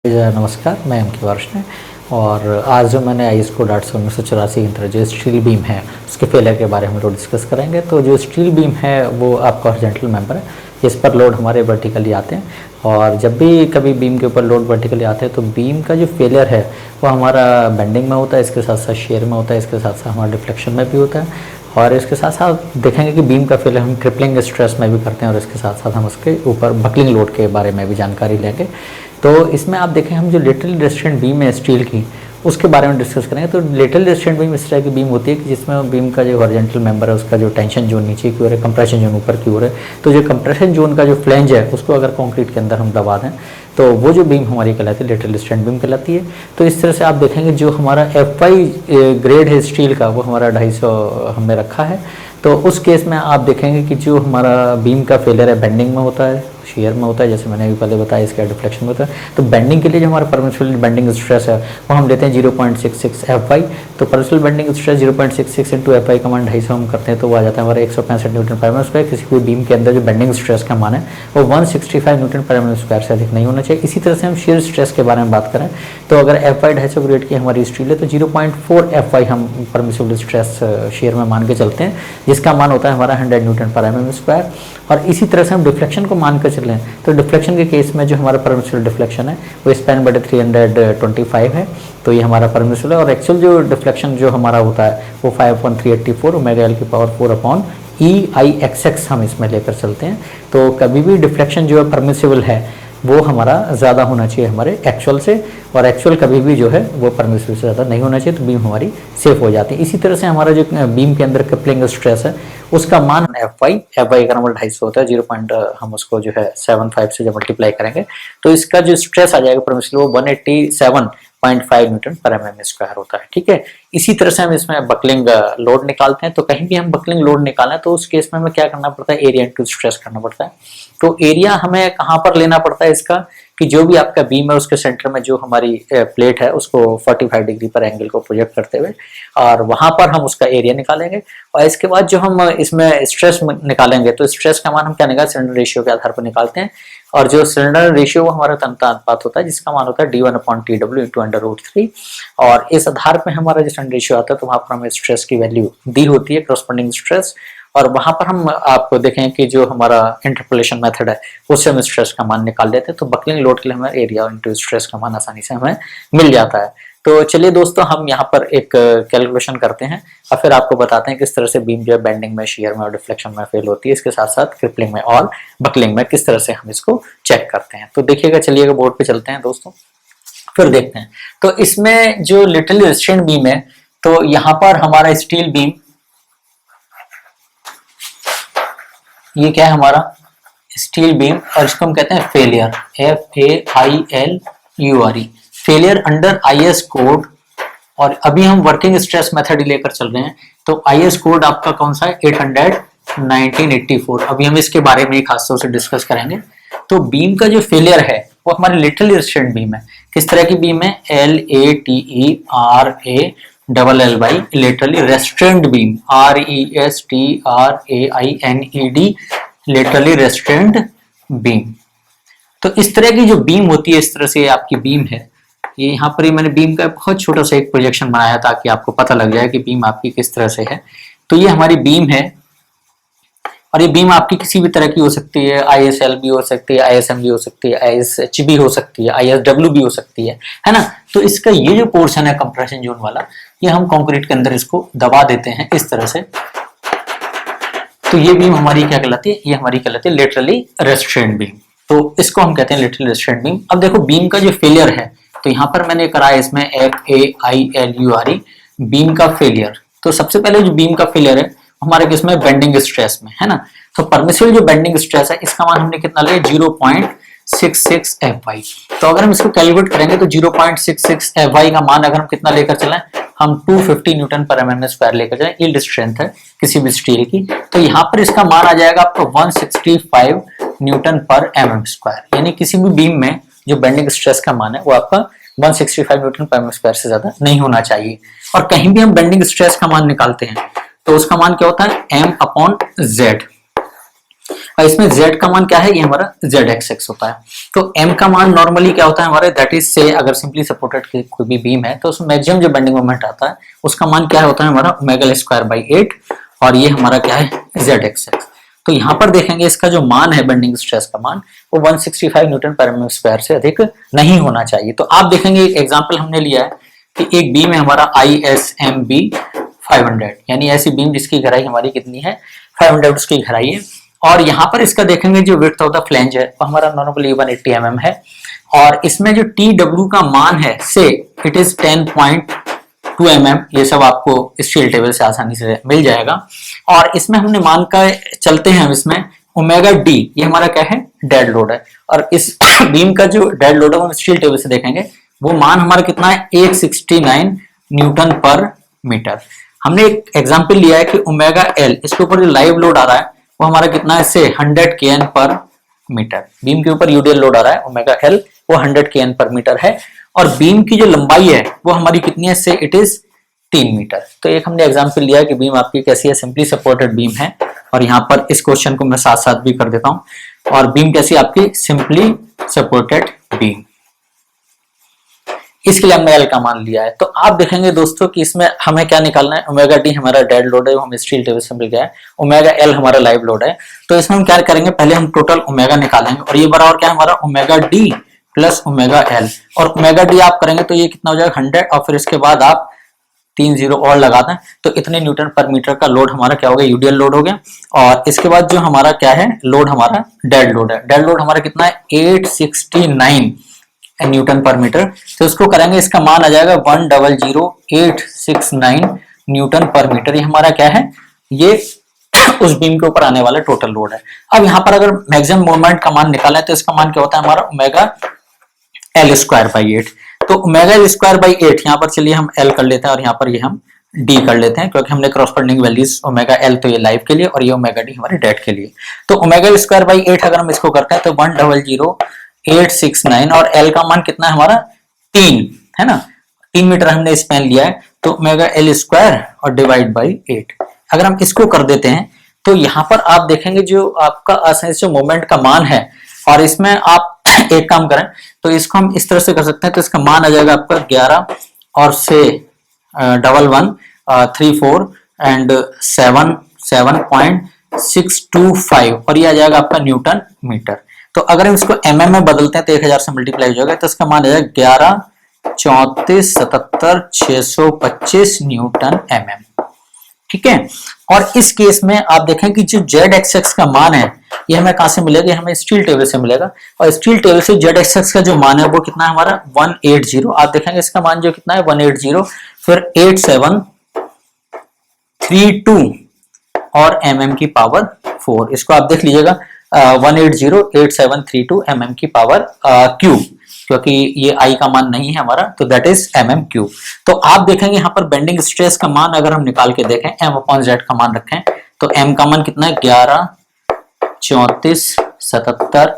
नमस्कार, मैं एम के वर्ष और आज जो मैंने IS कोड 800-1984 के अंतर्गत जो स्टील बीम है उसके फेलियर के बारे में लोड डिस्कस करेंगे। तो जो स्टील बीम है वो आपका हॉरिजॉन्टल मेंबर है, इस पर लोड हमारे वर्टिकली आते हैं और जब भी कभी बीम के ऊपर लोड वर्टिकली आते हैं तो बीम का जो फेलियर है वो हमारा बेंडिंग में होता है, इसके साथ साथ शेयर में होता है, इसके साथ साथ हमारा डिफ्लेक्शन में भी होता है और इसके साथ साथ देखेंगे कि बीम का फेलियर हम क्रिपलिंग स्ट्रेस में भी करते हैं और इसके साथ साथ हम उसके ऊपर बकलिंग लोड के बारे में भी जानकारी लेंगे। तो इसमें आप देखें हम जो लेटरली रेजिस्टेंट बीम है स्टील की उसके बारे में डिस्कस करेंगे। तो लेटरली रेजिस्टेंट बीम इस तरह की बीम होती है कि जिसमें बीम का जो हॉरिजॉन्टल मेंबर है उसका जो टेंशन जोन नीचे की ओर है, कंप्रेशन जोन ऊपर की ओर है। तो जो कंप्रेशन जोन का जो फ्लेंज है उसको अगर कंक्रीट के अंदर हम दबा दें तो वो जो बीम हमारी कहलाती है लेटरली रेजिस्टेंट बीम कहलाती है। तो इस तरह से आप देखेंगे जो हमारा FY ग्रेड है स्टील का वो हमारा 250 हमने रखा है। तो उस केस में आप देखेंगे कि जो हमारा बीम का फेलियर है बेंडिंग में होता है, शेयर में होता है, जैसे मैंने अभी पहले बताया इसका डिफ्लेक्शन में होता है। तो बेंडिंग के लिए जो हमारा परमिसिबल बेंडिंग स्ट्रेस है वो हम लेते हैं 0.66 FY। तो permissible bending stress 0.66 into FY का मान 250 हम करते हैं तो वो आ जाता है हमारा 165 न्यूटन पर mm²। किसी भी बीम के अंदर जो बेंडिंग स्ट्रेस का मान है वो 165 न्यूटन पर mm² से अधिक नहीं होना चाहिए। इसी तरह से हम शेयर स्ट्रेस के बारे में बात करें तो अगर FY 250 ग्रेड की हमारी स्टील है तो 0.4 FY हम परमिसिबल स्ट्रेस शेयर में मान के चलते हैं, जिसका मान होता है हमारा 100 न्यूटन पर mm²। और इसी तरह से हम डिफ्लेक्शन को मान कर चलें तो डिफ्लेक्शन के केस में जो हमारा परमिसिबल डिफ्लेक्शन है वो स्पैन/325 है। तो ये हमारा परमिसिबल है और एक्चुअल जो डिफ्लेक्शन जो हमारा होता है वो 5.384 ओमेगा L की पावर 4/EIXX हम इसमें लेकर चलते हैं। तो कभी भी डिफ्लेक्शन जो है परमिसिबल है वो हमारा ज़्यादा होना चाहिए हमारे एक्चुअल से, और एक्चुअल कभी भी जो है वो परमिसिबल से ज़्यादा नहीं होना चाहिए, तो बीम हमारी सेफ हो जाती है। इसी तरह से हमारा जो बीम के अंदर क्रिपलिंग स्ट्रेस है उसका मान FY का नंबर 250 होता है, 0. हम उसको जो है 75 से जब मल्टीप्लाई करेंगे तो इसका जो स्ट्रेस आ जाएगा परमिसिबल वो 187.5 न्यूटन पर mm² होता है। ठीक है, इसी तरह से हम इसमें बकलिंग लोड निकालते हैं। तो कहीं भी हम बकलिंग लोड निकालें तो उस केस में हमें क्या करना पड़ता है, एरिया इंटू स्ट्रेस करना पड़ता है। तो एरिया हमें कहाँ पर लेना पड़ता है इसका कि जो भी आपका बीम है उसके सेंटर में जो हमारी प्लेट है उसको 45 डिग्री पर एंगल को प्रोजेक्ट करते हुए और वहां पर हम उसका एरिया निकालेंगे। और इसके बाद जो हम इसमें स्ट्रेस निकालेंगे तो स्ट्रेस का मान हम क्या निकालेंगे, सिलेंडर रेशियो के आधार पर निकालते हैं। और जो सिलेंडर रेशियो वो हमारा तनता अनुपात होता है जिसका मान होता है D1/TW इंटू √3। और इस आधार पर हमारा जो सिलेंडर रेशियो आता है तो वहां पर हमें स्ट्रेस की वैल्यू दी होती है, करस्पॉन्डिंग स्ट्रेस। और वहां पर हम आपको देखें कि जो हमारा इंटरपोलेशन मेथड है उससे हम स्ट्रेस का मान निकाल लेते हैं। तो बकलिंग लोड के लिए हमें एरिया इंटू स्ट्रेस का मान आसानी से हमें मिल जाता है। तो चलिए दोस्तों हम यहाँ पर एक कैलकुलेशन करते हैं और फिर आपको बताते हैं किस तरह से बीम जो है बेंडिंग में, शेयर में और डिफ्लेक्शन में फेल होती है, इसके साथ साथ क्रिपलिंग में और बकलिंग में किस तरह से हम इसको चेक करते हैं। तो देखिएगा, चलिएगा बोर्ड पे चलते हैं दोस्तों, फिर देखते हैं। तो इसमें जो लिटरली रेजिस्टेंट बीम है तो यहाँ पर हमारा स्टील बीम, ये क्या है हमारा स्टील बीम और इसको हम कहते हैं failure, FAILURE, failure under IS code. और अभी हम वर्किंग स्ट्रेस मेथड लेकर चल रहे हैं तो IS कोड आपका कौन सा है, 800/1984। अभी हम इसके बारे में खास तौर से डिस्कस करेंगे। तो बीम का जो फेलियर है वो हमारी लिटरली रेजिस्टेंट बीम है। किस तरह की बीम है, LATERALLY laterally resistant beam, RESTRAINED laterally resistant beam. तो इस तरह की जो बीम होती है, इस तरह से आपकी बीम है। ये यहाँ पर मैंने बीम का बहुत छोटा सा एक प्रोजेक्शन बनाया ताकि आपको पता लग जाए कि बीम आपकी किस तरह से है। तो ये हमारी बीम है और ये बीम आपकी किसी भी तरह की हो सकती है, ISL भी हो सकती है, ISM भी हो सकती है, ISH भी हो सकती है, ISW भी हो सकती है ना। तो इसका ये जो पोर्शन है कंप्रेशन जोन वाला, ये हम कंक्रीट के अंदर इसको दबा देते हैं इस तरह से। तो ये बीम हमारी क्या कहलाती है, ये हमारी कहलाती है लेटरली रेजिस्टेंट बीम। तो इसको हम कहते हैं लेटरली रेजिस्टेंट बीम। अब देखो बीम का जो फेलियर है तो यहाँ पर मैंने करा है इसमें FAILURE बीम का फेलियर। तो सबसे पहले जो बीम का फेलियर है हमारे केस में बेंडिंग स्ट्रेस में है ना। तो परमिसिबल जो बेंडिंग स्ट्रेस है इसका मान हमने कितना लिया, 0.66 FY। तो अगर हम इसको कैलकुलेट करेंगे तो 0.66 FY का मान अगर हम कितना लेकर चलें, हम 250 न्यूटन पर mm² लेकर चलें, यील्ड स्ट्रेंथ है किसी भी स्टील की। तो यहाँ पर इसका मान आ जाएगा आपको 165 न्यूटन पर mm²। यानी किसी भी बीम में जो बेंडिंग स्ट्रेस का मान है वो आपका 165 न्यूटन पर mm² से ज्यादा नहीं होना चाहिए। और कहीं भी हम बेंडिंग स्ट्रेस का मान निकालते हैं तो उसका मान क्या होता है, M/Z। और इसमें z का मान क्या है, ये हमारा zxx होता है। तो m का मान नॉर्मली क्या होता है हमारे, दैट इज से अगर सिंपली सपोर्टेड की कोई भी बीम है तो उसमें मैक्सिमम जो बेंडिंग मोमेंट आता है उसका मान क्या होता है हमारा ओमेगा स्क्वायर बाई 8, और ये हमारा क्या है zxx। तो यहाँ पर देखेंगे इसका जो मान है बेंडिंग स्ट्रेस का मान वो 165 न्यूटन पर mm स्क्वायर से अधिक नहीं होना चाहिए। तो आप देखेंगे एक एग्जांपल हमने लिया है कि एक बीम है हमारा ISMB 500, यानी ऐसी बीम जिसकी गहराई हमारी कितनी है 500 उसकी गहराई है, और यहाँ पर इसका देखेंगे जो विड्थ ऑफ द फ्लैंज है वो हमारा नॉर्मली 180 mm है, और इसमें जो TW का मान है से इट इज 10.2 mm, ये सब आपको स्टील टेबल से आसानी से मिल जाएगा। और इसमें हमने मान का चलते हैं, इसमें ओमेगा डी ये हमारा क्या है डेड लोड है, और इस बीम का जो डेड लोड है वो स्टील टेबल से देखेंगे वो मान हमारा कितना है 869 न्यूटन पर मीटर। हमने एक एग्जांपल लिया है कि ओमेगा एल, इसके ऊपर जो लाइव लोड आ रहा है वो हमारा कितना है से 100 kN पर मीटर। बीम के ऊपर यूडियल लोड आ रहा है ओमेगा एल वो 100 kN पर मीटर है, और बीम की जो लंबाई है वो हमारी कितनी है से इट इज 3 मीटर। तो एक हमने एग्जांपल लिया है कि बीम आपकी कैसी है, सिंपली सपोर्टेड बीम है, और यहाँ पर इस क्वेश्चन को मैं साथ साथ भी कर देता हूँ, और बीम कैसी आपकी सिंपली सपोर्टेड बीम, इसके लिए हमने एल का मान लिया है। तो आप देखेंगे दोस्तों कि इसमें हमें क्या निकालना है, ओमेगा डी हमारा डेड लोड है वो हमें स्टील टेबल से मिल गया है, ओमेगा एल हमारा लाइव लोड है। तो इसमें हम क्या करेंगे, पहले हम टोटल ओमेगा निकालेंगे, और ये बराबर क्या है हमारा omega D plus omega L, और ओमेगा डी आप करेंगे तो ये कितना हो जाएगा 100, और फिर इसके बाद आप 3 जीरो और लगा दें तो इतने न्यूटन पर मीटर का लोड हमारा क्या हो गया यूडियल लोड हो गया। और इसके बाद जो हमारा क्या है लोड हमारा डेड लोड है, डेड लोड हमारा कितना है 869 न्यूटन पर मीटर। तो इसको करेंगे, इसका मान आ जाएगा 100,869 न्यूटन पर मीटर। ये हमारा क्या है, ये उस बीम के ऊपर आने वाला टोटल लोड है। अब यहाँ पर अगर मैक्सिमम मोमेंट का मान निकालें तो इसका मान क्या होता है हमारा ओमेगा एल स्क्वायर बाई 8। तो ओमेगा एल स्क्वायर बाई 8 यहाँ पर चलिए हम एल कर लेते हैं, और यहाँ पर ये हम डी कर लेते हैं, क्योंकि हमने क्रॉसपेंडिंग वैल्यूज ओमेगा एल तो ये लाइव के लिए और ये ओमेगा डी हमारे डेड के लिए। तो ओमेगा एल स्क्वायर बाई 8 अगर हम इसको करते हैं तो 100,869, और एल का मान कितना है हमारा 3 है ना, 3 मीटर हमने स्पैन लिया है, तो ओमेगा एल स्क्वायर और डिवाइड बाई 8 अगर हम इसको कर देते हैं तो यहाँ पर आप देखेंगे जो आपका आसानी से मोमेंट का मान है, और इसमें आप एक काम करें तो इसको हम इस तरह से कर सकते हैं, तो इसका मान आ जाएगा आपका 11 और से 1134 एंड 7.625, और ये आ जाएगा आपका न्यूटन मीटर। तो अगर हम इसको mm में बदलते हैं तो 1000 से मल्टीप्लाई हो जाएगा, तो इसका मान आ जाएगा 11 34 77 625 न्यूटन mm। ठीक है, और इस केस में आप देखें कि जो जेड एक्स का मान है ये हमें कहां से मिलेगा, हमें स्टील टेबल से मिलेगा, और स्टील टेबल से जेड एक्स का जो मान है वो कितना है हमारा 180। आप देखेंगे इसका मान जो कितना है 180, फिर 8732 और mm की पावर 4, इसको आप देख लीजिएगा 1808732 mm की पावर क्यूब, क्योंकि ये I का मान नहीं है हमारा, तो दैट इज mm क्यूब। तो आप देखेंगे यहाँ पर बेंडिंग स्ट्रेस का मान अगर हम निकाल के देखें m/z का मान रखें तो m का मान कितना है 11 34 77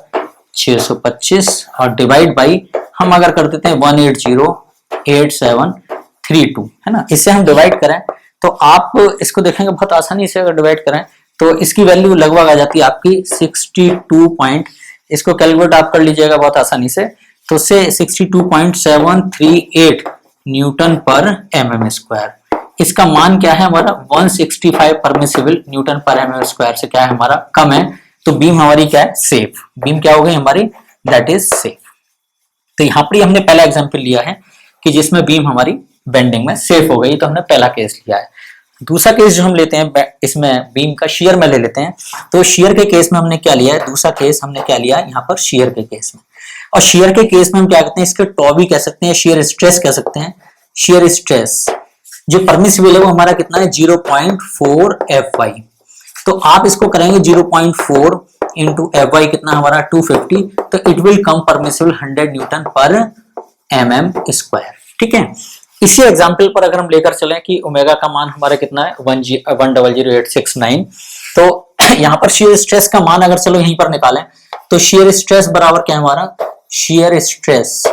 625 और डिवाइड बाई हम अगर कर देते हैं 1808732 है ना, इससे हम डिवाइड करें तो आप इसको देखेंगे बहुत आसानी से अगर डिवाइड करें तो इसकी वैल्यू लगभग आ जाती है आपकी 62 इसको कैलकुलेट आप कर लीजिएगा बहुत आसानी से, तो से 62.738 न्यूटन पर mm स्क्वायर। इसका मान क्या है हमारा 165 परमिसिबल न्यूटन पर mm स्क्वायर से क्या है हमारा कम है, तो बीम हमारी क्या है सेफ, बीम क्या हो गई हमारी दैट इज सेफ। तो यहाँ पर हमने पहला एग्जांपल लिया है कि जिसमें बीम हमारी बेंडिंग में सेफ हो गई, तो हमने पहला केस लिया है। दूसरा केस जो हम लेते हैं इसमें बीम का शियर में ले लेते हैं, तो शियर के केस में हमने क्या लिया है, दूसरा केस हमने क्या लिया है यहाँ पर शियर के केस में, और शियर के केस में हम क्या कहते हैं इसके टॉ भी कह सकते हैं, शियर स्ट्रेस कह सकते हैं। शियर स्ट्रेस जो परमिसिबल है वो हमारा कितना है 0.4 Fy, तो आप इसको करेंगे 0.4 इंटू Fy कितना हमारा 250, तो it will come permissible 100 Newton पर mm स्क्वायर। ठीक है, इसी एग्जाम्पल पर अगर हम लेकर चलें कि ओमेगा का मान हमारा कितना है 100,869, तो यहाँ पर शियर स्ट्रेस का मान अगर चलो यहीं पर निकालें तो शियर स्ट्रेस बराबर क्या है हमारा, शियर स्ट्रेस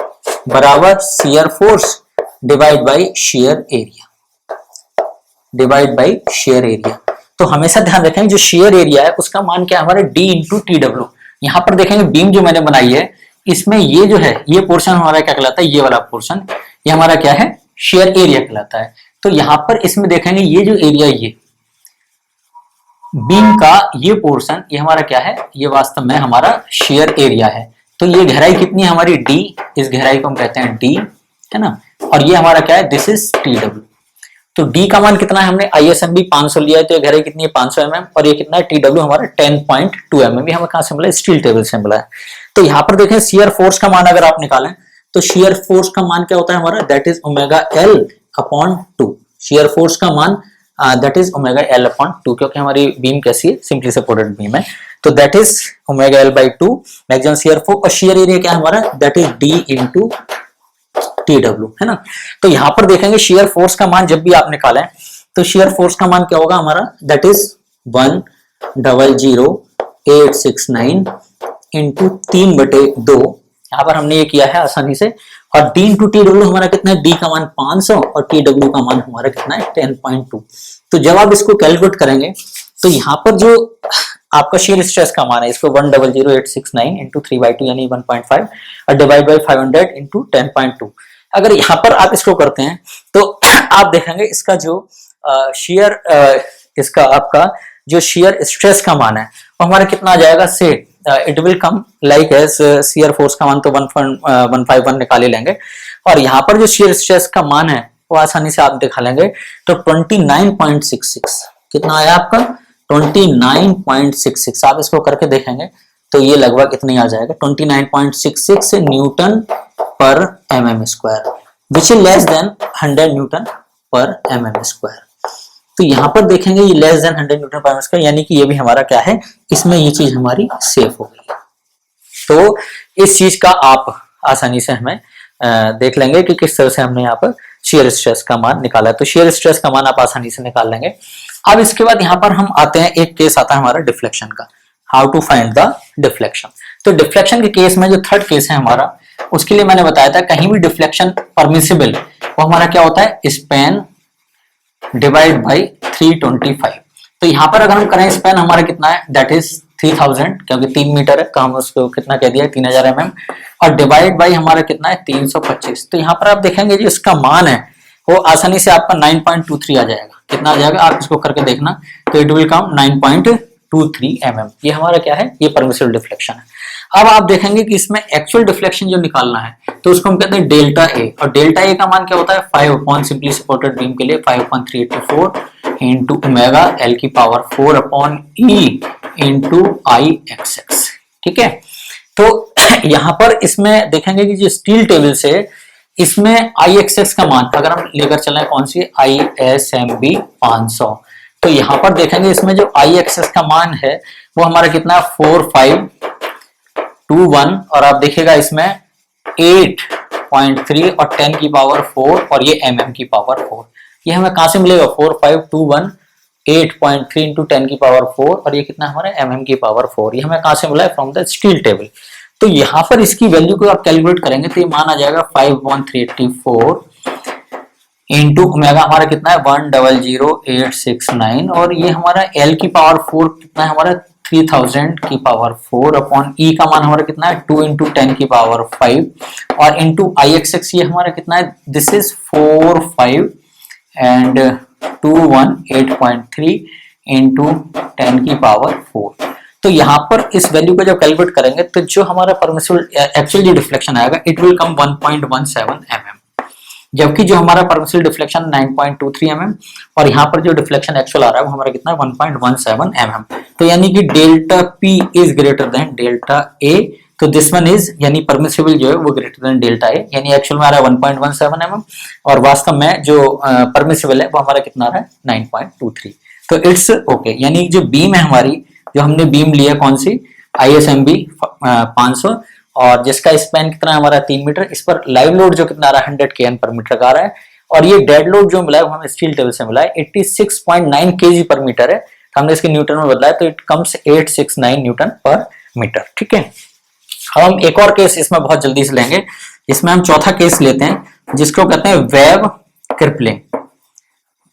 बराबर shear force divide by shear area, divide by shear area. तो हमेशा ध्यान रखेंगे जो शेयर एरिया है उसका मान क्या है हमारा डी इंटू टी डब्ल्यू। यहाँ पर देखेंगे बीम जो मैंने बनाई है इसमें ये जो है ये पोर्शन हमारा क्या कहलाता है, ये वाला पोर्शन ये हमारा क्या है शेयर एरिया कहलाता है। तो यहाँ पर इसमें देखेंगे ये जो एरिया ये बीम का ये पोर्शन ये हमारा क्या है, ये वास्तव में हमारा शेयर एरिया है। तो ये गहराई कितनी है हमारी डी, इस गहराई को हम कहते हैं डी, है ना, और ये हमारा क्या है दिस इज टी डब्ल्यू। तो डी का मान कितना है, हमने ISMB 500 लिया है तो ये गहराई कितनी है 500 mm और ये कितना है टी डब्ल्यू हमारा 10.2 mm। हमें कहां से मिला है, स्टील टेबल से मिला है। तो यहाँ पर देखें शियर फोर्स का मान अगर आप निकालें तो शियर फोर्स का मान क्या होता है हमारा, that is omega L upon 2। Shear force का मान that is omega L upon 2, क्योंकि हमारी बीम कैसी है, सिंपली सपोर्टेड बीम है। तो that is omega L by 2 maximum shear force, और शियर एरिया क्या है हमारा, that is D into T W, है ना। तो यहां पर देखेंगे शेयर फोर्स का मान जब भी आप निकालें तो शेयर फोर्स का मान क्या होगा हमारा, दैट इज 100,869 इंटू 3/2। यहां पर हमने ये किया है आसानी से। और डी इंटू टी डब्ल्यू हमारा कितना है, डी का मान 500 और टी डब्ल्यू का मान हमारा कितना है 10.2। तो जब आप इसको कैलकुलेट करेंगे तो यहाँ पर जो आपका शेयर स्ट्रेस का मान है इसको 100,869 इंटू 3/2 यानी 1.5 और डिवाइड बाई 500 इंटू 10.2। अगर यहाँ पर आप इसको करते हैं तो आप देखेंगे इसका जो शेयर इसका आपका जो शेयर स्ट्रेस का मान है वो हमारा कितना आ जाएगा, say it will come like as shear force का मान तो 1.151 निकाल ही लेंगे और यहाँ पर जो शेयर स्ट्रेस का मान है वो आसानी से आप दिखा लेंगे। तो 29.66 कितना आया आपका, 29.66। आप इसको करके देखेंगे तो ये लगभग इतना आ जाएगा 29.66 न्यूटन पर mm square, which is less than 100 Newton पर mm स्क्वायर। तो यहाँ पर देखेंगे ये लेस देन 100 न्यूटन पर mm स्क्वायर, यानी कि ये भी हमारा क्या है, इसमें ये चीज हमारी सेफ हो गई है। तो इस चीज का आप आसानी से हमें देख लेंगे कि किस तरह से हमने यहाँ पर शेयर स्ट्रेस का मान निकाला है। तो शेयर स्ट्रेस का मान आप आसानी से निकाल लेंगे। अब इसके बाद यहाँ पर हम आते हैं, एक केस आता है हमारा डिफ्लेक्शन का, how to find the deflection. तो डिफ्लेक्शन के केस में जो थर्ड केस है हमारा, उसके लिए मैंने बताया था कहीं भी डिफ्लेक्शन परमिसिबल वो हमारा क्या होता है, स्पैन डिवाइड बाई 325। तो यहाँ पर अगर हम करें स्पैन हमारा कितना है, दैट इज 3000, क्योंकि 3 मीटर है, हम उसको कितना कह दिया 3000 mm, और डिवाइड बाई हमारा कितना है 325। तो यहाँ पर आप देखेंगे जो इसका मान है वो आसानी से आपका 9.23 आ जाएगा। कितना आ जाएगा आप इसको करके देखना, तो इट विल कम 9.23 mm। ये हमारा क्या है, ये परमिसिबल डिफ्लेक्शन है। अब आप देखेंगे कि इसमें एक्चुअल डिफ्लेक्शन जो निकालना है तो उसको हम कहते हैं डेल्टा ए, और डेल्टा ए का मान क्या होता है 5 अपॉन सिंपली सपोर्टेड बीम के लिए 5/384 इंटू ओमेगा L की power 4 upon E into IXX। ठीक है, तो यहाँ पर इसमें देखेंगे कि जो स्टील टेबल से इसमें IXX का मान अगर हम लेकर चलें कौन सी, ISMB 500, तो यहाँ पर देखेंगे इसमें जो IXX का मान है वो हमारा कितना है 4521, और आप देखिएगा इसमें 8.3 और 10 की पावर 4 और ये mm की पावर 4। ये हमें कहां से मिलेगा, 4521 8.3 इंटू 10 की पावर 4 और ये कितना हमारा mm की पावर 4। ये हमें कहां से मिला है, फ्रॉम द स्टील टेबल। तो यहाँ पर इसकी वैल्यू को आप कैलकुलेट करेंगे तो ये मान आ जाएगा 5/384 इंटू ओमेगा हमारा कितना है 100,869, और ये हमारा L की पावर 4 कितना है हमारा 3000 की पावर 4 अपॉन E का मान हमारा कितना है 2 इंटू 10 की पावर 5 और इंटू IXX ये हमारा कितना है, दिस इज 45 एंड 218.3 इंटू 10 की पावर 4। तो यहाँ पर इस वैल्यू को जब कैलकुलेट करेंगे तो जो हमारा परमिसिबल एक्चुअल जो डिफ्लेक्शन आएगा इट विल कम 1.17 mm, जबकि जो हमारा परमिसिबल डिफ्लेक्शन 9.23 mm और यहाँ पर जो डिफ्लेक्शन एक्चुअल आ रहा है वो हमारा कितना है 1.17 mm। तो यानी कि delta P is greater than delta A, तो दिस वन इज यानी परमिसिबल जो है वो ग्रेटर देन डेल्टा A, यानी एक्चुअल में आ रहा है 1.17 mm और वास्तव में जो परमिसिबल है वो हमारा कितना आ रहा है 9.23। तो इट्स ओके, यानी जो बीम है हमारी, जो हमने बीम लिया कौन सी ISMB 500 और जिसका स्पैन कितना है हमारा 3 मीटर, इस पर लाइव लोड जो कितना आ रहा है 100 kN पर मीटर का आ रहा है, और ये डेड लोड जो मिला है वो हमें स्टील टेबल से मिला है 86.9 kg पर मीटर है। तो हमने इसके न्यूटन में बदला है तो इट कम्स 869 न्यूटन पर मीटर। ठीक है, अब हम एक और केस इसमें बहुत जल्दी से लेंगे। इसमें हम चौथा केस लेते हैं जिसको कहते हैं वेव क्रिपलिंग।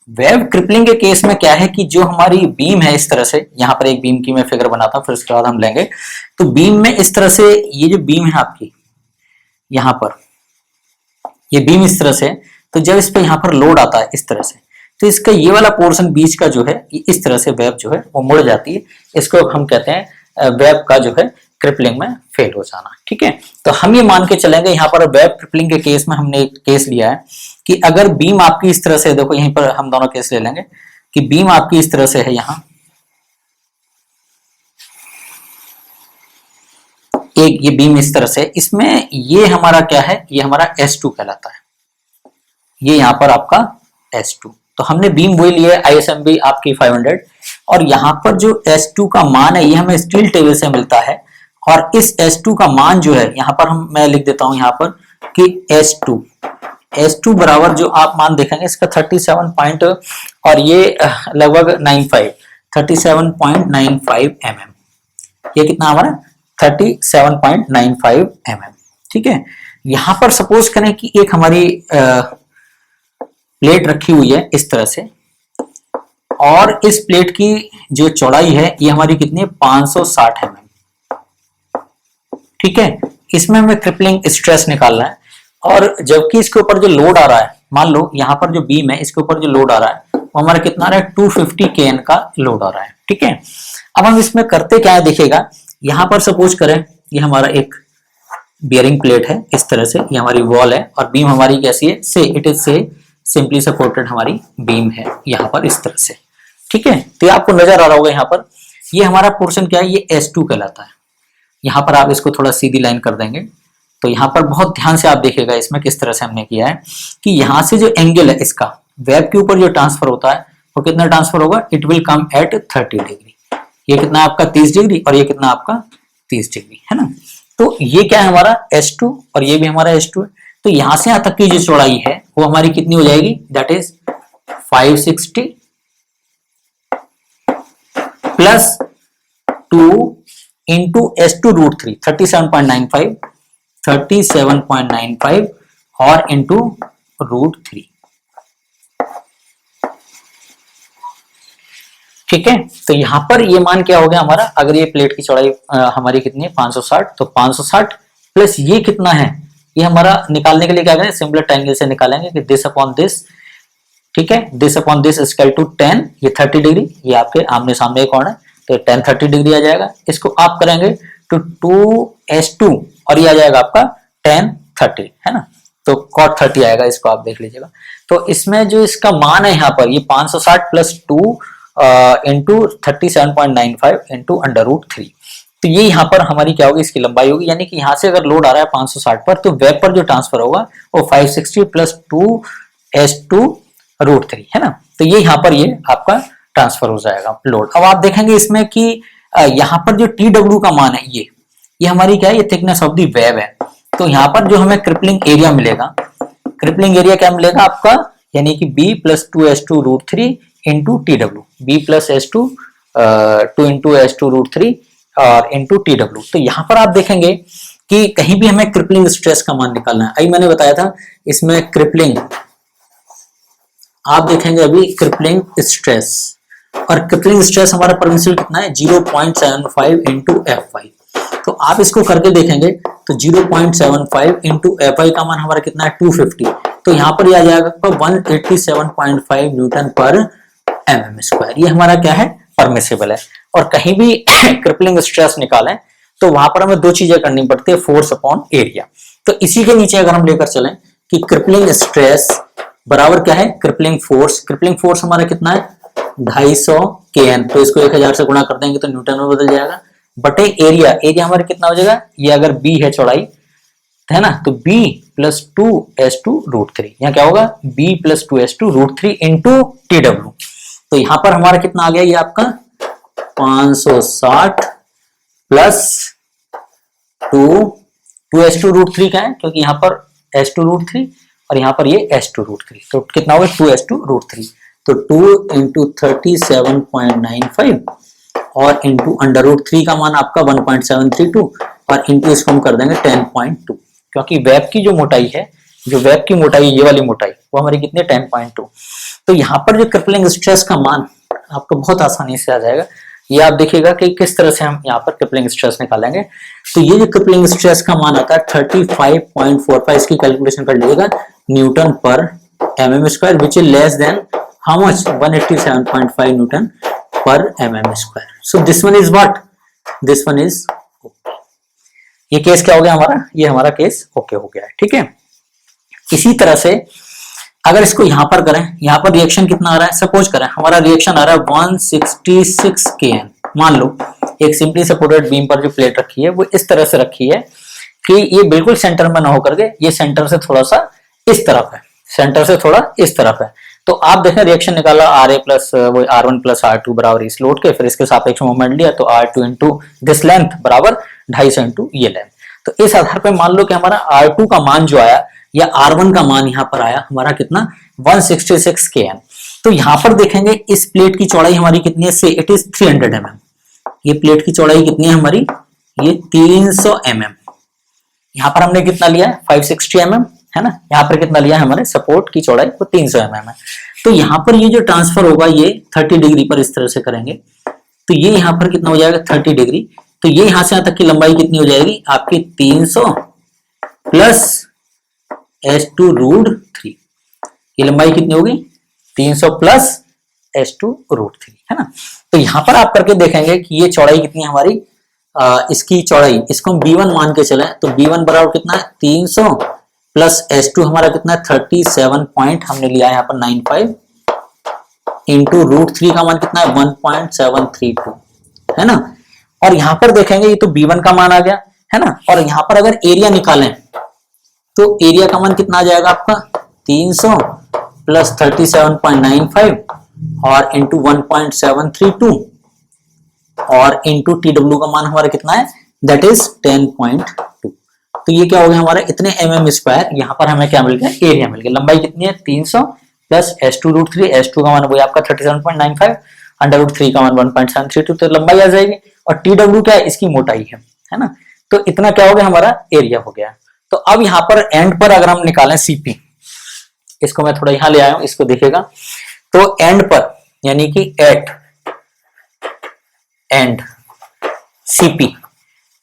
वेब क्रिपलिंग के केस में क्या है कि जो हमारी बीम है इस तरह से, यहाँ पर एक बीम की मैं फिगर बनाता हूँ फिर उसके बाद हम लेंगे। तो बीम में इस तरह से ये जो बीम है आपकी यहाँ पर ये बीम इस तरह से, तो जब इस पे यहाँ पर लोड आता है इस तरह से, तो इसका ये वाला पोर्शन बीच का जो है इस तरह से वेब जो है वो मुड़ जाती है। इसको हम कहते हैं वेब का जो है क्रिपलिंग में फेल हो जाना। ठीक है, तो हम ये मान के चलेंगे यहाँ पर वेब क्रिपलिंग के केस में हमने एक केस लिया है कि अगर बीम आपकी इस तरह से, देखो यहीं पर हम दोनों केस ले लेंगे कि बीम आपकी इस तरह से है, यहाँ एक ये बीम इस तरह से, इसमें ये हमारा क्या है, ये हमारा S2 कहलाता है, ये यहाँ पर आपका S2। तो हमने बीम वही लिया ISMB आपकी 500, और यहाँ पर जो S2 का मान है ये हमें स्टील टेबल से मिलता है, और इस S2 का मान जो है यहाँ पर मैं लिख देता हूं यहाँ पर कि S2 बराबर जो आप मान देखेंगे इसका 37 पॉइंट और ये लगभग 37.95 mm, ये कितना हमारा 37.95 mm। ठीक है, यहां पर सपोज करें कि एक हमारी प्लेट रखी हुई है इस तरह से, और इस प्लेट की जो चौड़ाई है ये हमारी कितनी है 560 mm। ठीक है, इसमें हमें क्रिपलिंग स्ट्रेस निकालना है, और जबकि इसके ऊपर जो लोड आ रहा है, मान लो यहाँ पर जो बीम है इसके ऊपर जो लोड आ रहा है वो हमारा कितना आ रहा है 250 kN का लोड आ रहा है। ठीक है, अब हम इसमें करते क्या है देखिएगा, यहाँ पर सपोज करें ये हमारा एक बियरिंग प्लेट है इस तरह से, ये हमारी वॉल है और बीम हमारी कैसी है, से इट इज से सिंपली सपोर्टेड हमारी बीम है यहाँ पर इस तरह से। ठीक है, तो ये आपको नजर आ रहा होगा यहाँ पर, ये हमारा पोर्शन क्या है, ये S2 कहलाता है। यहाँ पर आप इसको थोड़ा सीधी लाइन कर देंगे तो यहाँ पर बहुत ध्यान से आप देखिएगा इसमें किस तरह से हमने किया है कि यहाँ से जो एंगल है इसका वेब के ऊपर जो ट्रांसफर होता है वो कितना ट्रांसफर होगा, it will come at 30 degree. ये कितना आपका 30 डिग्री और ये कितना आपका 30 डिग्री है ना। तो ये क्या है हमारा S2 और ये भी हमारा S2 है। तो यहाँ से यहाँ तक की जो चौड़ाई है वो हमारी कितनी हो जाएगी, that is 560 plus 2 into S2 root 3 37.95 और इंटू रूट 3। ठीक है, तो यहां पर ये मान क्या हो गया हमारा, अगर ये प्लेट की चौड़ाई हमारी कितनी है 560, तो 560 प्लस ये कितना है, ये हमारा निकालने के लिए क्या करें, सिंपल ट्रायंगल से निकालेंगे कि दिस अपॉन दिस। ठीक है, this upon this equal to 10, ये 30 डिग्री, ये आपके आमने सामने एक कोण है तो 10 30 डिग्री आ जाएगा। इसको आप करेंगे तो 2S2 और ये आ जाएगा आपका 10 30 है ना, तो cot 30 आएगा, इसको आप देख लीजिएगा। तो इसमें जो इसका मान है यहाँ पर ये 560 plus 2 into 37.95 into under root 3, तो ये यहाँ पर हमारी क्या होगी, इसकी लंबाई होगी। यानी कि यहाँ से अगर लोड आ रहा है 560 पर तो वेब पर जो ट्रांसफर होगा वो 560 प्लस 2S2 रूट 3 है ना। तो ये यहाँ पर ये आपका ट्रांसफर हो जाएगा लोड। अब आप देखेंगे इसमें कि यहाँ पर जो TW का मान है ये हमारी क्या है, ये थिकनेस ऑफ द वेब है। तो यहाँ पर जो हमें क्रिपलिंग एरिया मिलेगा, क्रिपलिंग एरिया क्या मिलेगा आपका, यानी कि B plus 2S2 root 3 into TW, B plus S2 2 into S2 root 3 और इंटू TW। तो यहाँ पर आप देखेंगे कि कहीं भी हमें क्रिपलिंग स्ट्रेस का मान निकालना है। अभी मैंने बताया था इसमें क्रिपलिंग, आप देखेंगे अभी क्रिपलिंग स्ट्रेस, और क्रिपलिंग स्ट्रेस हमारा परमिसिबल कितना है 0.75 इंटू Fy। तो आप इसको करके देखेंगे तो 0.75 इंटू Fy का मान हमारा कितना है 250, तो यहाँ पर आ जाएगा 187.5 न्यूटन पर mm स्क्वायर। ये हमारा क्या है, परमिसिबल है। और कहीं भी क्रिपलिंग स्ट्रेस निकालें तो वहां पर हमें दो चीजें करनी पड़ती है, फोर्स अपॉन एरिया। तो इसी के नीचे अगर हम लेकर चलें कि क्रिपलिंग स्ट्रेस बराबर क्या है, क्रिपलिंग फोर्स हमारा कितना है 250 kN, तो इसको 1000 से गुणा कर देंगे तो न्यूटन में बदल जाएगा, बटे एरिया हमारा कितना हो जाएगा, ये अगर B है चौड़ाई है ना, तो B प्लस 2S2 रूट 3, यहाँ क्या होगा B plus 2S2 root 3 into TW। तो यहाँ पर हमारा कितना आ गया, ये आपका 560 प्लस 2S2 रूट 3 का है, क्योंकि यहाँ पर S2 रूट 3 और यहाँ पर ये S2 रूट 3, तो कितना होगा 2S2 रूट 3, तो 2 इंटू 37.95 और इंटू अंडर रूट 3 का मान आपका 1.732 और इंटू इसको हम कर देंगे 10.2, क्योंकि वेब की जो मोटाई है जो वेब की मोटाई, ये वाली मोटाई, वो हमारी कितनी है 10.2। तो यहाँ पर जो क्रिपलिंग स्ट्रेस का मान आपको बहुत आसानी से आ जाएगा। ये आप देखिएगा कि किस तरह से हम यहाँ पर क्रिपलिंग स्ट्रेस निकालेंगे। तो ये जो क्रिपलिंग स्ट्रेस का मान आता है 35.45, इसकी कैलकुलेशन कर लीजिएगा, न्यूटन पर mm square, which is less than how much 187.5 Newton पर mm square. So this one is what, this one is, ये केस क्या हो गया हमारा, ये हमारा केस ओके हो गया है, ठीक है। इसी तरह से अगर इसको यहां पर करें, यहां पर रिएक्शन कितना आ रहा है, सपोज करें हमारा रिएक्शन आ रहा है 166 kN। मान लो एक सिंपली सपोर्टेड बीम पर जो प्लेट रखी है वो इस तरह से रखी है कि ये बिल्कुल सेंटर में ना होकर के ये सेंटर से थोड़ा सा इस तरफ है, सेंटर से थोड़ा इस तरफ है। तो आप देखें रिएक्शन निकाला RA plus R1 plus R2 बराबर इस लोड के, फिर इसके सापेक्ष मोमेंट लिया तो R2 इंटू दिस लेंथ बराबर 250 इंटू ये लेंथ। तो इस आधार पर मान लो कि हमारा R2 का मान जो आया या R1 का मान यहाँ पर आया हमारा कितना 166 kN। तो यहाँ पर देखेंगे इस प्लेट की चौड़ाई हमारी कितनी है, से इट इज 300 mm। ये प्लेट की चौड़ाई कितनी है हमारी, ये 300 mm। यहाँ पर हमने कितना लिया है 560 mm, है ना। यहाँ पर कितना लिया है हमारे सपोर्ट की चौड़ाई, वो 300 mm है। तो यहाँ पर ये जो ट्रांसफर होगा ये 30 डिग्री पर इस तरह से करेंगे, तो ये यहाँ पर कितना हो जाएगा 30 डिग्री। तो ये यहाँ से यहाँ तक की लंबाई कितनी हो जाएगी आपकी 300 प्लस S2 रूट 3। ये लंबाई कितनी होगी 300 प्लस S2 रूट 3, है ना। तो यहां पर आप करके देखेंगे कि ये चौड़ाई कितनी है हमारी, इसकी चौड़ाई, इसको हम B1 मान के चले तो B1 बराबर कितना है 300 प्लस S2 हमारा कितना है 37 पॉइंट हमने लिया है यहाँ पर 95 इंटू रूट 3 का मान कितना है 1.732, है ना। और यहां पर देखेंगे ये तो B1 का मान आ गया, है ना। और यहां पर अगर एरिया निकालें तो एरिया का मान कितना आ जाएगा आपका 300 प्लस 37.95 और इंटू 1.732 और इंटू TW का मान हमारा कितना है, दैट इज 10.2। तो ये क्या हो गया हमारा इतने mm स्क्वायर। यहाँ पर हमें क्या मिल गया, एरिया मिल गया। लंबाई कितनी है 300 प्लस S2 रूट 3, S2 का मान वही आपका 37.95, अंडर रूट 3 का मान 1.732, तो लंबाई आ जाएगी। और TW क्या है, इसकी मोटाई है ना। तो इतना क्या हो गया हमारा एरिया हो गया। तो अब यहां पर एंड पर अगर हम निकालें CP, इसको मैं थोड़ा यहां ले आया हूं, इसको देखिएगा। तो एंड पर यानी कि at end CP,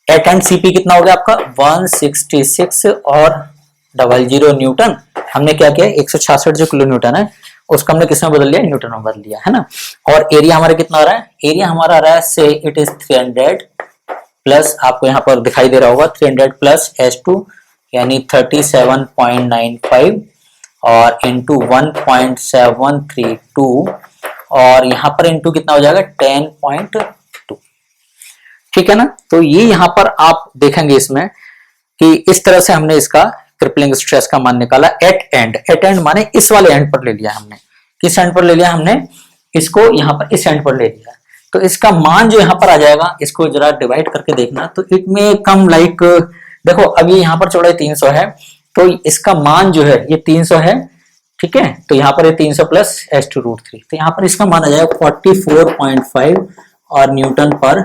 at end CP कितना हो गया आपका 166 और 00 न्यूटन। हमने क्या किया 166 जो किलो न्यूटन है उसको हमने किस में बदल लिया, न्यूटन में बदल लिया, है ना। और एरिया हमारा कितना आ रहा है, एरिया हमारा आ रहा है से इट इज 300 प्लस, आपको यहाँ पर दिखाई दे रहा होगा 300 प्लस S2 यानी 37.95 और इंटू 1.732 और यहाँ पर इंटू कितना हो जाएगा 10.2, ठीक है ना। तो ये यहाँ पर आप देखेंगे इसमें कि इस तरह से हमने इसका क्रिपलिंग स्ट्रेस का मान निकाला एट एंड। एट एंड माने इस वाले एंड पर ले लिया हमने, किस एंड पर ले लिया हमने, इसको यहाँ पर इस एंड पर ले लिया। तो इसका मान जो यहाँ पर आ जाएगा, इसको जरा डिवाइड करके देखना, तो इट में कम लाइक, देखो अब ये यहाँ पर चौड़ाई 300 है तो इसका मान जो है ये 300 है, ठीक है। तो यहाँ पर ये 300 प्लस S2 रूट 3, तो यहाँ पर इसका मान आ जाएगा 44.5 और न्यूटन पर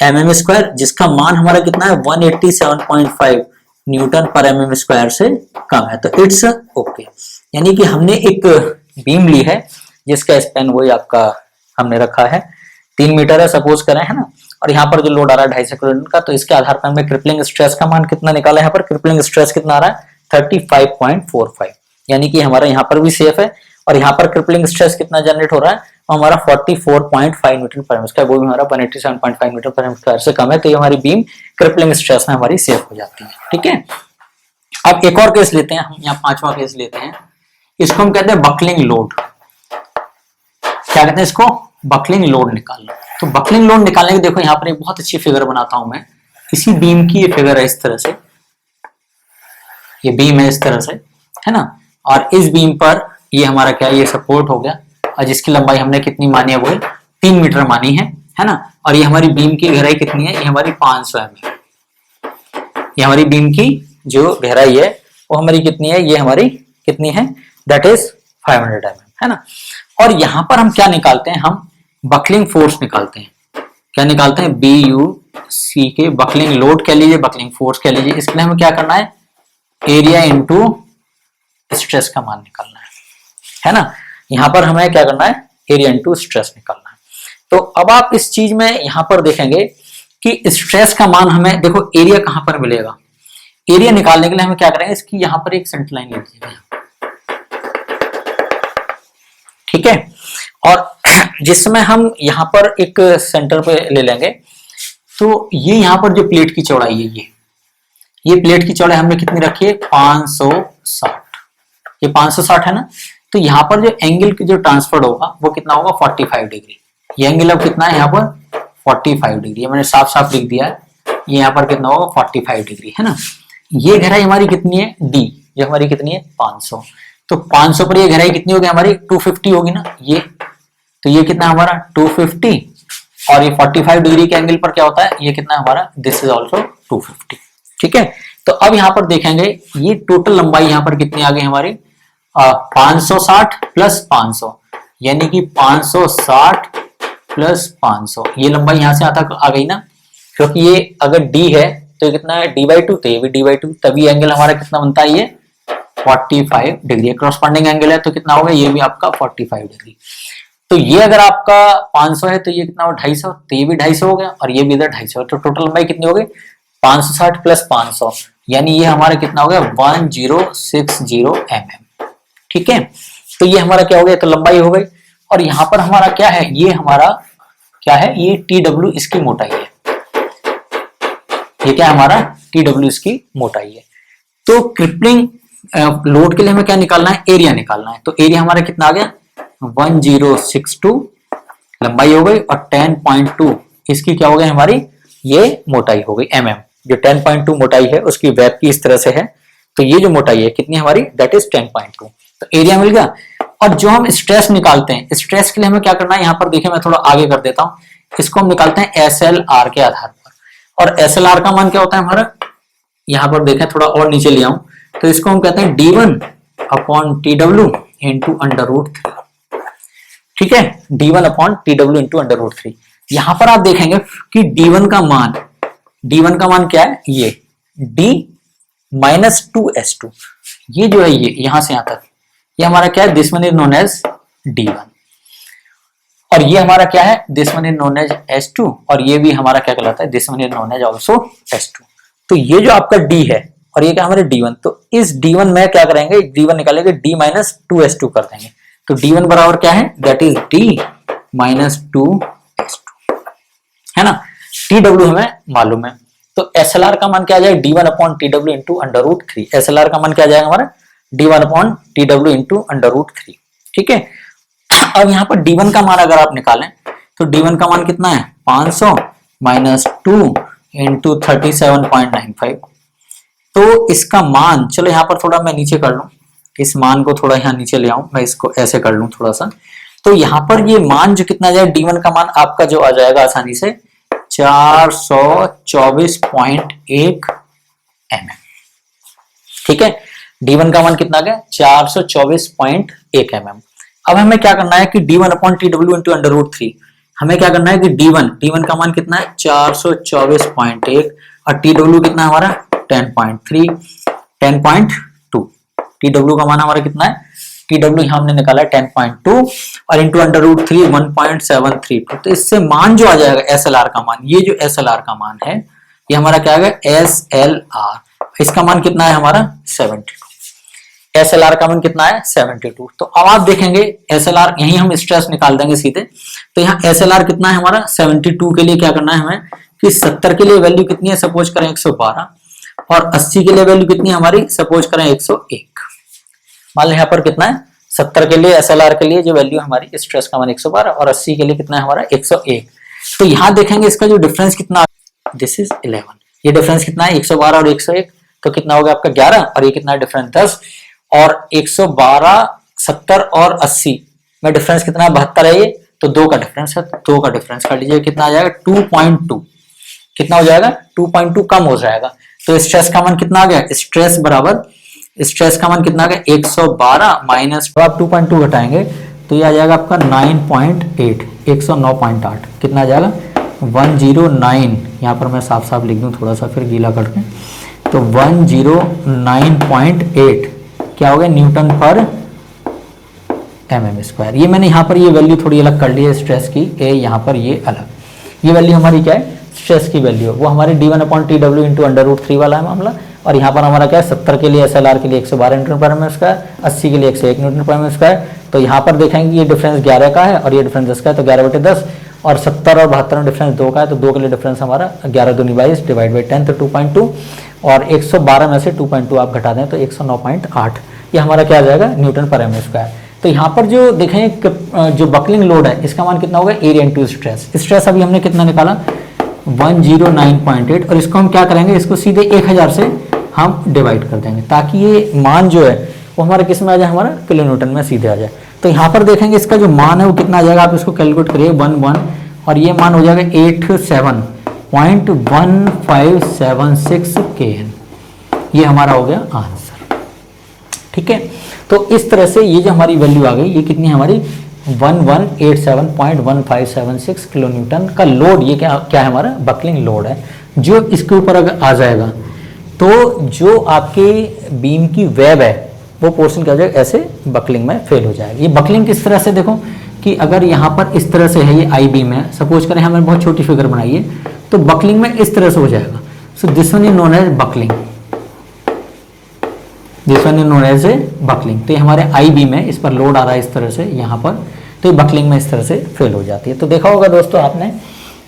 mm स्क्वायर, जिसका मान हमारा कितना है 187.5 न्यूटन पर mm स्क्वायर से कम है। तो इट्स ओके, यानी कि हमने एक बीम ली है जिसका स्पैन वही आपका हमने रखा है 3 मीटर है सपोज करें, है ना। और यहाँ पर जो लोड आ रहा है 250 किलो न्यूटन का, तो इसके आधार पर हमें क्रिपलिंग स्ट्रेस का मान कितना निकाला है। यहाँ पर क्रिपलिंग स्ट्रेस कितना आ रहा है 35.45, यानी कि हमारा यहाँ पर भी सेफ है। और यहाँ पर क्रिपलिंग स्ट्रेस कितना जनरेट हो रहा है, हमारा 44.5 न्यूटन पर एम स्क्वायर, वो भी हमारा 187.5 न्यूटन पर एम स्क्वायर से कम है। तो ये हमारी बीम क्रिपलिंग स्ट्रेस में हमारी सेफ हो जाती है, ठीक है। अब एक और केस लेते हैं हम, यहाँ 5वां केस लेते हैं, इसको हम कहते हैं बकलिंग लोड। क्या कहते हैं इसको, बकलिंग लोड निकालना। तो बकलिंग लोड निकालने के देखो यहाँ पर एक बहुत अच्छी फिगर बनाता हूं मैं, इसी बीम की ये फिगर है इस तरह से, ये बीम है इस तरह से, है ना। और इस बीम पर ये हमारा क्या है, ये सपोर्ट हो गया और जिसकी लंबाई हमने कितनी मानी है, वो 3 मीटर मानी है ना। और ये हमारी बीम की गहराई कितनी है, ये हमारी 500 mm। ये हमारी बीम की जो गहराई है वो हमारी कितनी है, ये हमारी कितनी है, दैट इज 500 mm, है ना। और यहां पर हम क्या निकालते हैं, हम बकलिंग फोर्स निकालते हैं। क्या निकालते हैं, BUC के बकलिंग लोड कह लीजिए, बकलिंग फोर्स कह लीजिए। इसके लिए हमें क्या करना है, एरिया इंटू स्ट्रेस का मान निकालना है ना। यहां पर हमें क्या करना है, एरिया इंटू स्ट्रेस निकालना है। तो अब आप इस चीज में यहां पर देखेंगे कि स्ट्रेस का मान हमें, देखो एरिया कहां पर मिलेगा, एरिया निकालने के लिए हमें क्या करेंगे, इसकी यहां पर एक सेंटर लाइन ले लीजिएगा, ठीक है। और जिसमें हम यहां पर एक सेंटर पे ले लेंगे, तो ये यहां पर जो प्लेट की चौड़ाई है, ये प्लेट की चौड़ाई हमने कितनी रखी है, 560, ये 560 है ना। तो यहाँ पर जो एंगल की जो ट्रांसफर होगा वो कितना होगा, 45 डिग्री। ये एंगल अब कितना है यहाँ पर, 45 डिग्री, ये मैंने साफ साफ लिख दिया है। ये यहाँ पर कितना होगा, 45 डिग्री है ना। ये गहराई हमारी कितनी है, डी, जो हमारी कितनी है, 500। तो 500 पर ये गहराई कितनी होगी हमारी, 250 होगी ना ये। तो ये कितना हमारा 250, और ये 45 डिग्री के एंगल पर क्या होता है, ये कितना हमारा, दिस इज ऑल्सो 250, ठीक है। तो अब यहां पर देखेंगे ये टोटल लंबाई यहां पर कितनी आ गई हमारी, 560 प्लस 500, यानी कि 560 प्लस 500, ये लंबाई यहां से तक आ गई ना। क्योंकि ये अगर d है तो कितना है, d/2, तो ये भी d/2, तभी एंगल हमारा कितना बनता है, ये 45 डिग्री। क्रॉसपॉन्डिंग एंगल है तो कितना होगा, ये भी आपका 45 डिग्री। तो ये अगर आपका 500 है तो ये कितना होगा, 250, तो ये भी 250 हो गया, और ये भी इधर 250, तो टोटल लंबाई कितनी हो गई, 560 प्लस 500, यानी ये हमारा कितना हो गया, 1060 mm, ठीक है। तो ये हमारा क्या हो गया, तो लंबाई हो गई। और यहाँ पर हमारा क्या है, ये हमारा क्या है, ये TW इसकी मोटाई है, ये क्या है हमारा, TW इसकी मोटाई है। तो क्रिपलिंग लोड के लिए हमें क्या निकालना है, एरिया निकालना है। तो एरिया हमारा कितना आ गया, 1062 लंबाई हो गई, और 10.2 इसकी क्या हो गई हमारी, ये मोटाई हो गई mm। जो 10.2 मोटाई है उसकी वेब की इस तरह से है, तो ये जो मोटाई है कितनी हमारी, दैट इज 10.2। तो एरिया मिल गया। और जो हम स्ट्रेस निकालते हैं, स्ट्रेस के लिए हमें क्या करना है, यहाँ पर देखिए मैं थोड़ा आगे कर देता हूँ, इसको हम निकालते हैं SLR के आधार पर। और SLR का मान क्या होता है हमारा, यहाँ पर देखें थोड़ा और नीचे ले आऊं, तो इसको हम कहते हैं D1/TW इंटू √3, ठीक है, D1/TW इंटू √3। यहां पर आप देखेंगे कि D1 का मान क्या है, ये D-2S2, ये जो है ये यहां से यहां तक, ये हमारा क्या है, this one is known as D1, और ये हमारा क्या है, this one is known as S2, और ये भी हमारा क्या कहलाता है, this one is known as also S2। तो ये जो आपका D है और ये क्या हमारे D1, तो इस D1 में क्या करेंगे, D1 निकालेंगे, D-2S2 कर देंगे। तो D1 बराबर क्या है, दैट इज D-2S2, है ना। TW हमें मालूम है, तो SLR का मान क्या आ जाएगा, D1/TW इंटू √3। SLR का मान क्या आ जाएगा हमारा, D1/TW इंटू √3, ठीक है। अब यहाँ पर D1 का मान अगर आप निकालें तो D1 का मान कितना है, 500 माइनस 2 इंटू 37.95। तो इसका मान, चलो यहाँ पर थोड़ा मैं नीचे कर लूं, इस मान को थोड़ा यहाँ नीचे ले आऊं, मैं इसको ऐसे कर लूं थोड़ा सा। तो यहाँ पर ये मान जो कितना जाए, D1 का मान आपका जो आ जाएगा आसानी से 424.1 mm, ठीक है। D1 का मान कितना गया, 424.1 mm। अब हमें क्या करना है कि D1/TW इंटू √3, हमें क्या करना है कि D1 का मान कितना है, 424.1, और TW कितना है हमारा 10.2। TW का मान हमारा कितना है, TW हमने निकाला है 10.2, और इंटू √3 1.732। तो इससे मान जो आ जाएगा SLR का मान, ये जो SLR का मान है ये हमारा क्या आ गया, SLR, इसका मान कितना है हमारा 72। SLR का मान कितना है 72। तो अब आप देखेंगे SLR, यही हम स्ट्रेस निकाल देंगे सीधे। तो यहाँ SLR कितना है हमारा 72 के लिए क्या करना है हमें कि 70 के लिए वैल्यू कितनी है, सपोज करें 112, और 80 के लिए वैल्यू कितनी है हमारी, सपोज करें 101। मान लो यहाँ पर कितना है, 70 के लिए SLR के लिए जो वैल्यू हमारी स्ट्रेस का मान 112, और 80 के लिए कितना है हमारा 101। तो यहाँ देखेंगे इसका जो डिफरेंस कितना, दिस इज 11, ये डिफरेंस कितना है 112 और 101, तो कितना होगा आपका 11, और ये कितना डिफरेंस 10, और 112 70 और 80 में डिफरेंस कितना 72 है, ये तो 2 का डिफरेंस है, 2 का डिफरेंस कर लीजिए, कितना आ जाएगा 2.2, कितना हो जाएगा 2.2 कम हो जाएगा। तो स्ट्रेस का मान कितना आ गया, स्ट्रेस बराबर, स्ट्रेस का मान कितना आ गया 112 माइनस, आप 2.2 घटाएंगे तो ये आ जाएगा आपका 9.8, 109.8, कितना आ जाएगा 109। यहाँ पर मैं साफ साफ लिख दूं थोड़ा सा फिर गीला करके, तो 109.8 क्या हो गया न्यूटन पर mm²। ये मैंने यहाँ पर ये वैल्यू थोड़ी अलग कर ली है स्ट्रेस की, ए यहाँ पर ये अलग, ये वैल्यू हमारी क्या है स्ट्रेस की वैल्यू, वो हमारी d1/tw इंटू √3 वाला है मामला। और यहाँ पर हमारा क्या है 70 के लिए SLR के लिए 112 न्यूटन पर mm², 80 के लिए 101 न्यूटन पर mm²। तो यहाँ पर देखेंगे ये डिफरेंस 11 का है और ये डिफरेंस 10 का है, तो 11/10, और 70 और 72 में डिफरेंस 2 का है, तो 2 के लिए डिफरेंस हमारा 11 दूनी 22 डिवाइड बाई 10 तो 2.2, और 112 में से 2.2 आप घटा दें तो 109.8, ये हमारा क्या आ जाएगा न्यूटन पर mm²। तो यहाँ पर जो देखें जो बकलिंग लोड है इसका मान कितना होगा एरिया इंटू स्ट्रेस। स्ट्रेस अभी हमने कितना निकाला 109.8, और इसको हम क्या करेंगे इसको सीधे 1000 से हम डिवाइड कर देंगे ताकि ये मान जो है वो हमारे किस में आ जाए हमारा किलो न्यूटन में सीधे आ जाए। तो यहाँ पर देखेंगे इसका जो मान है वो कितना आ जाएगा, आप इसको कैलकुलेट करिए 11, और ये मान हो जाएगा 87.1576 kN, ये हमारा हो गया आंसर। ठीक है, तो इस तरह से ये जो हमारी वैल्यू आ गई ये कितनी है हमारी 1187.1576 किलो न्यूटन का लोड, ये क्या है हमारा बकलिंग लोड है। जो इसके ऊपर अगर आ जाएगा तो जो आपके बीम की वेब है वो पोर्शन क्या हो जाएगा ऐसे बकलिंग में फेल हो जाएगा। ये बकलिंग किस तरह से देखो कि अगर यहाँ पर इस तरह से है ये आई बीम है, सपोज करें हमें बहुत छोटी फिगर बनाई है तो बकलिंग में इस तरह से हो जाएगा। So this one is known as buckling, this one is known as a buckling. तो ये हमारे आई बीम है, इस पर लोड आ रहा है इस तरह से यहाँ पर, तो ये बकलिंग में इस तरह से फेल हो जाती है। तो देखा होगा दोस्तों आपने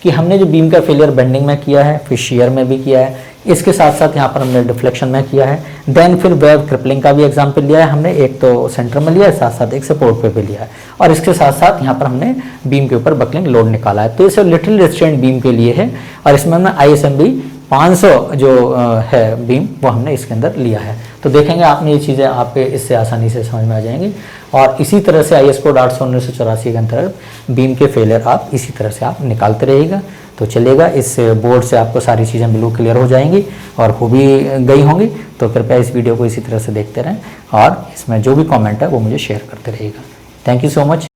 कि हमने जो बीम का फेलियर बेंडिंग में किया है, फिर शियर में भी किया है, इसके साथ साथ यहाँ पर हमने डिफ्लेक्शन में किया है, देन फिर वेव क्रिपलिंग का भी एग्जाम्पल लिया है हमने, एक तो सेंटर में लिया है, साथ साथ एक सपोर्ट पे भी लिया है, और इसके साथ साथ यहाँ पर हमने बीम के ऊपर बकलिंग लोड निकाला है। तो इसे लिटिल रेस्ट्रेंट बीम के लिए है, और इसमें हमने ISMB 500 जो है बीम वो हमने इसके अंदर लिया है। तो देखेंगे आपने ये चीज़ें आपके इससे आसानी से समझ में आ जाएंगी, और इसी तरह से IS कोड 800/1984 के अंतर्गत बीम के फेलियर आप इसी तरह से आप निकालते रहिएगा तो चलेगा। इस बोर्ड से आपको सारी चीज़ें बिल्कुल क्लियर हो जाएंगी और हो भी गई होंगी। तो कृपया इस वीडियो को इसी तरह से देखते रहें, और इसमें जो भी कमेंट है वो मुझे शेयर करते रहिएगा। Thank you so much.